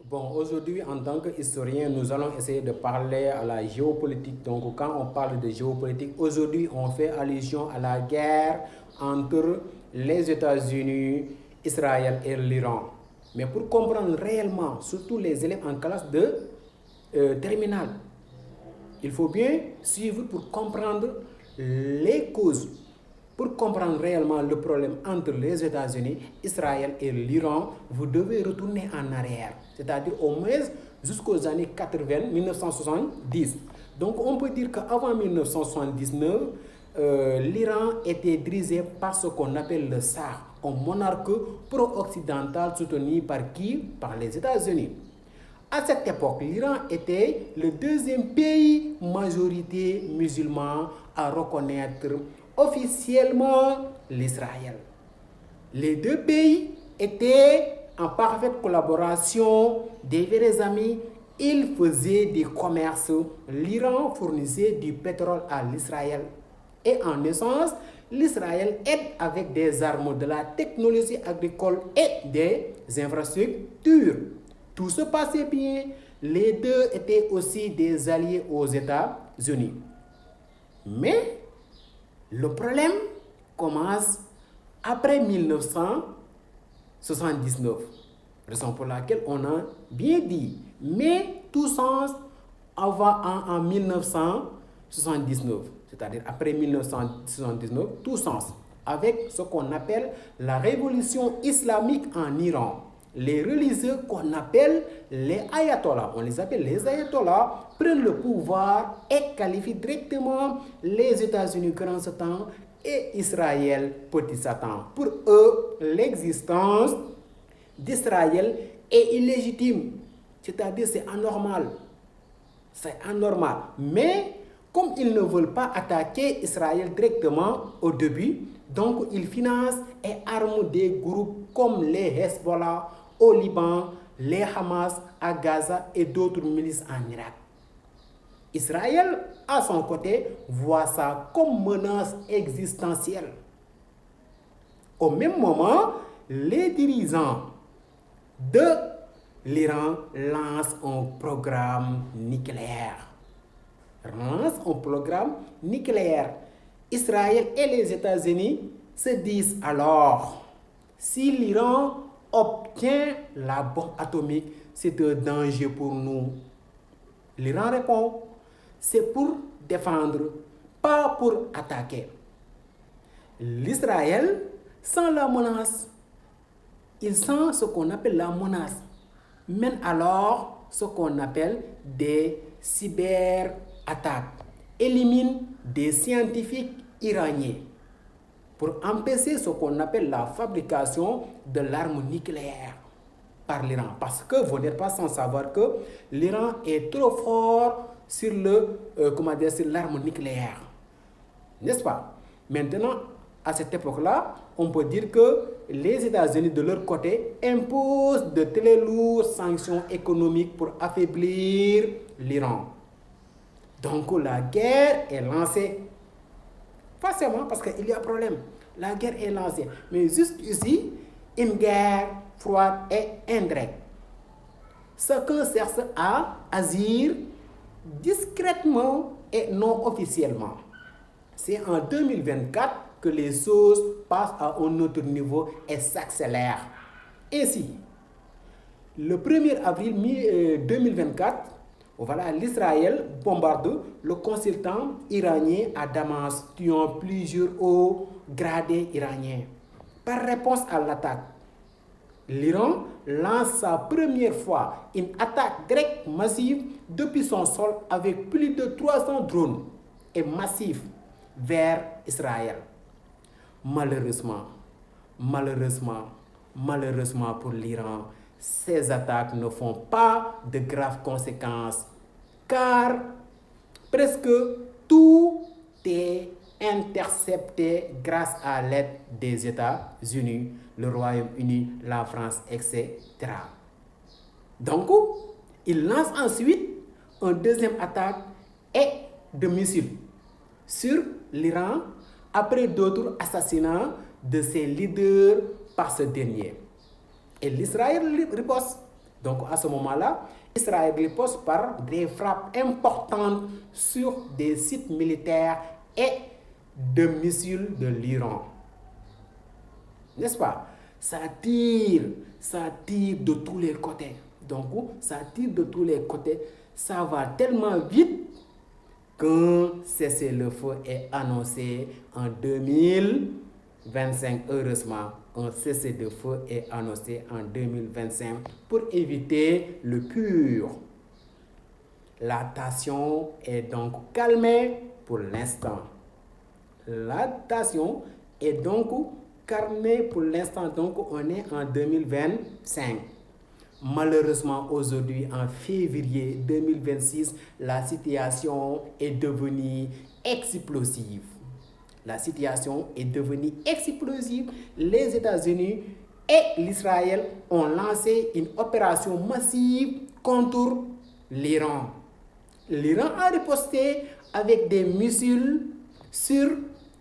Bon, aujourd'hui, en tant qu'historien, nous allons essayer de parler à la géopolitique. Donc, quand on parle de géopolitique, aujourd'hui, on fait allusion à la guerre entre les États-Unis, Israël et l'Iran. Mais pour comprendre réellement, surtout les élèves en classe de terminale, il faut bien suivre pour comprendre les causes. Pour comprendre réellement le problème entre les États-Unis, Israël et l'Iran, vous devez retourner en arrière, c'est-à-dire au moins jusqu'aux années 80, 1970. Donc on peut dire qu'avant 1979, l'Iran était dirigé par ce qu'on appelle le Shah, un monarque pro-occidental soutenu par qui? Par les États-Unis. À cette époque, l'Iran était le deuxième pays majorité musulman à reconnaître officiellement l'Israël. Les deux pays étaient en parfaite collaboration, des vrais amis. Ils faisaient des commerces. L'Iran fournissait du pétrole à l'Israël. Et en essence, l'Israël aide avec des armes, de la technologie agricole et des infrastructures. Tout se passait bien. Les deux étaient aussi des alliés aux États-Unis. Mais le problème commence après 1979. Raison pour laquelle on a bien dit. Mais tout sens avant en 1979. C'est-à-dire après 1979, tout sens. Avec ce qu'on appelle la révolution islamique en Iran. Les religieux qu'on appelle les ayatollahs, on les appelle les ayatollahs, prennent le pouvoir et qualifient directement les États-Unis grand Satan et Israël petit Satan. Pour eux, l'existence d'Israël est illégitime, c'est-à-dire c'est anormal. C'est anormal. Mais comme ils ne veulent pas attaquer Israël directement au début, donc ils financent et arment des groupes comme les Hezbollah au Liban, les Hamas à Gaza et d'autres milices en Irak. Israël, à son côté, voit ça comme menace existentielle. Au même moment, les dirigeants de l'Iran lancent un programme nucléaire. Israël et les États-Unis se disent alors, si l'Iran obtient la bombe atomique, c'est un danger pour nous. L'Iran répond, c'est pour défendre, pas pour attaquer. L'Israël sent la menace. Il sent ce qu'on appelle la menace. Mène alors ce qu'on appelle des cyberattaques. Élimine des scientifiques iraniens pour empêcher ce qu'on appelle la fabrication de l'arme nucléaire par l'Iran. Parce que vous n'êtes pas sans savoir que l'Iran est trop fort sur sur l'arme nucléaire. N'est-ce pas? Maintenant, à cette époque-là, on peut dire que les États-Unis, de leur côté, imposent de très lourdes sanctions économiques pour affaiblir l'Iran. Donc la guerre est lancée. Forcément, parce qu'il y a un problème. La guerre est lancée. Mais juste ici, une guerre froide et indirecte. Chacun cherche à agir discrètement et non officiellement. C'est en 2024 que les choses passent à un autre niveau et s'accélèrent. Ainsi, le 1er avril 2024, voilà, l'Israël bombarde le consultant iranien à Damas, tuant plusieurs hauts gradés iraniens. Par réponse à l'attaque, l'Iran lance sa première fois une attaque directe massive depuis son sol avec plus de 300 drones et massifs vers Israël. Malheureusement pour l'Iran, ces attaques ne font pas de graves conséquences car presque tout est intercepté grâce à l'aide des États-Unis, le Royaume-Uni, la France, etc. Donc, il lance ensuite une deuxième attaque et de missiles sur l'Iran après d'autres assassinats de ses leaders par ce dernier. Et l'Israël riposte Donc à ce moment-là, Israël riposte par des frappes importantes sur des sites militaires et de missiles de l'Iran. N'est-ce pas? Ça tire de tous les côtés. Donc, ça tire de tous les côtés. Ça va tellement vite qu'un cessez-le-feu est annoncé en 2025. Heureusement, un cessez-le-feu est annoncé en 2025 pour éviter le pur. La tension est donc calmée pour l'instant. La tension est donc calmée pour l'instant. Donc, on est en 2025. Malheureusement, aujourd'hui, en février 2026, la situation est devenue explosive. La situation est devenue explosive. Les États-Unis et l'Israël ont lancé une opération massive contre l'Iran. L'Iran a riposté avec des missiles sur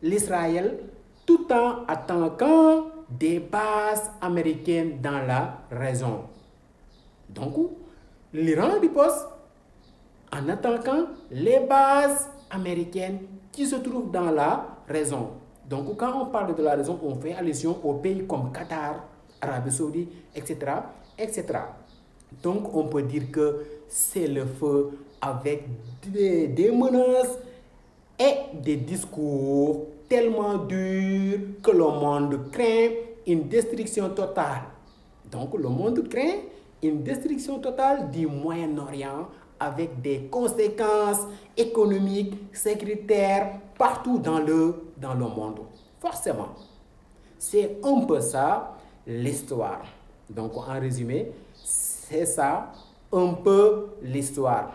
l'Israël tout en attaquant des bases américaines dans la région. Donc, l'Iran riposte en attaquant les bases américaines qui se trouvent dans la région. Donc, quand on parle de la région, on fait allusion aux pays comme Qatar, Arabie Saoudite, etc., etc. Donc, on peut dire que c'est le feu avec des menaces et des discours tellement durs que le monde craint une destruction totale. Donc, le monde craint une destruction totale du Moyen-Orient avec des conséquences économiques, sécuritaires, partout dans le monde. Forcément. C'est un peu ça l'histoire. Donc, en résumé, c'est ça un peu l'histoire.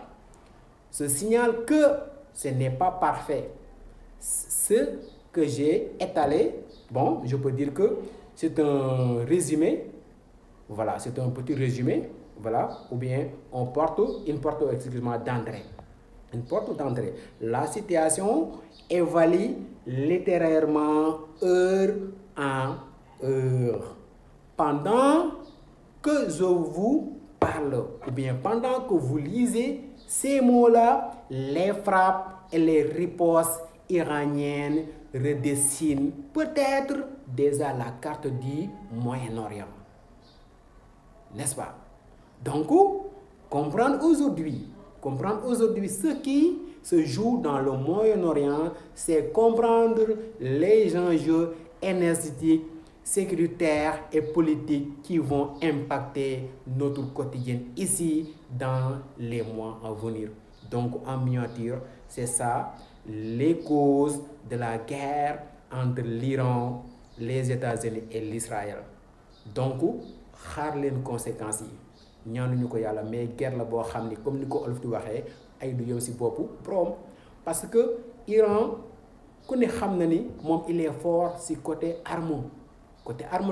Ce signale que ce n'est pas parfait. Ce que j'ai étalé, bon, je peux dire que c'est un résumé. Voilà, c'est un petit résumé, voilà, ou bien une porte d'entrée. Une porte d'entrée. La situation évalue littéralement heure en heure. Pendant que je vous parle, ou bien pendant que vous lisez ces mots-là, les frappes et les ripostes iraniennes redessinent peut-être déjà la carte du Moyen-Orient. N'est-ce pas? Donc, comprendre aujourd'hui ce qui se joue dans le Moyen-Orient, c'est comprendre les enjeux énergétiques, sécuritaires et politiques qui vont impacter notre quotidien ici dans les mois à venir. Donc, en miniature, c'est ça, les causes de la guerre entre l'Iran, les États-Unis et l'Israël. Donc, xaar leen conséquences yi ñaanuñu ko yàlla mais guerre la boo xam ni comme ni ko olof di waxee ay du yow si boppu borom parce que Iran ku ne xam na ni moom il est fort si côté arme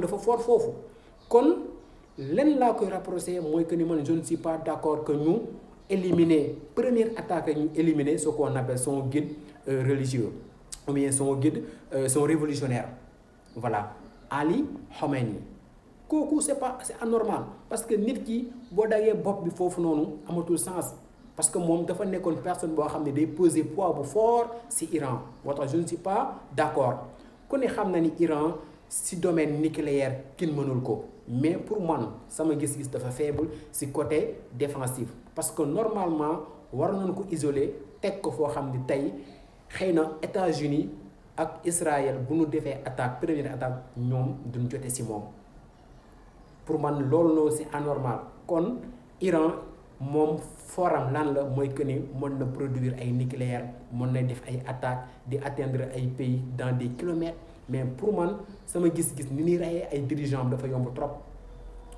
dafa fort foofu kon len laa koy rapproché mooy que ni man je ne suis pas d'accord que ñu éliminer première attaque ñu éliminer ce qu'on appelle son guide religieux ou bien son guide son révolutionnaire voilà Ali Khamenei kooku c'est anormal parce que nit ki boo dagee bopp bi foofu noonu amatul sens parce que moom dafa nekkoon personne boo xam ne day peser poids bu fort si Iran moo tax je ne suis pas d'accord ku ne xam na ni Iran si domaine nucléaire kenn mënul ko mais pour man sama gis-gis dafa faible si côté défensif parce que normalement war nañ ko isoler teg ko foo xam ne tey xëy na États-Unis ak Israël bu ñu defee première attaque ñoom duñ jote si moom. Pour man loolu noonu c'est anormal kon Iran moom forum lan la mooy que ni mën na produire ay nucléaire mën na def ay attaques di atteindre ay pays dans des kilomètres mais pour man sama gis-gis ni ñuy reyee ay dirigeants dafa yomb trop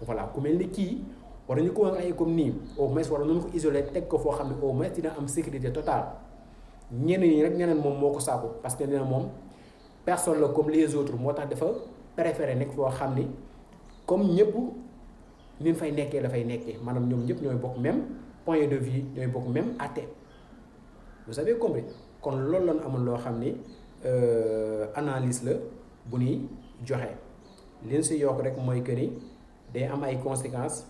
voilà ku mel ni kii war nañu ko woon reyee comme nii au moins war nañu ko isoler teg ko foo xam ne au moins dina am sécurité totale ñenn ñi rek ñeneen moom moo ko saako parce que nee na moom personne la comme les autres moo tax dafa préféré nekk foo xam ni comme ñëpp ni fay nekkee dafay nekkee maanaam ñoom ñëpp ñooy bokk même point de vue ñooy bokk même atte vous avez compris kon loolu lañu amoon loo xam ni analyse la bu ñuy joxe leen si yokk rek mooy que ni day am ay conséquences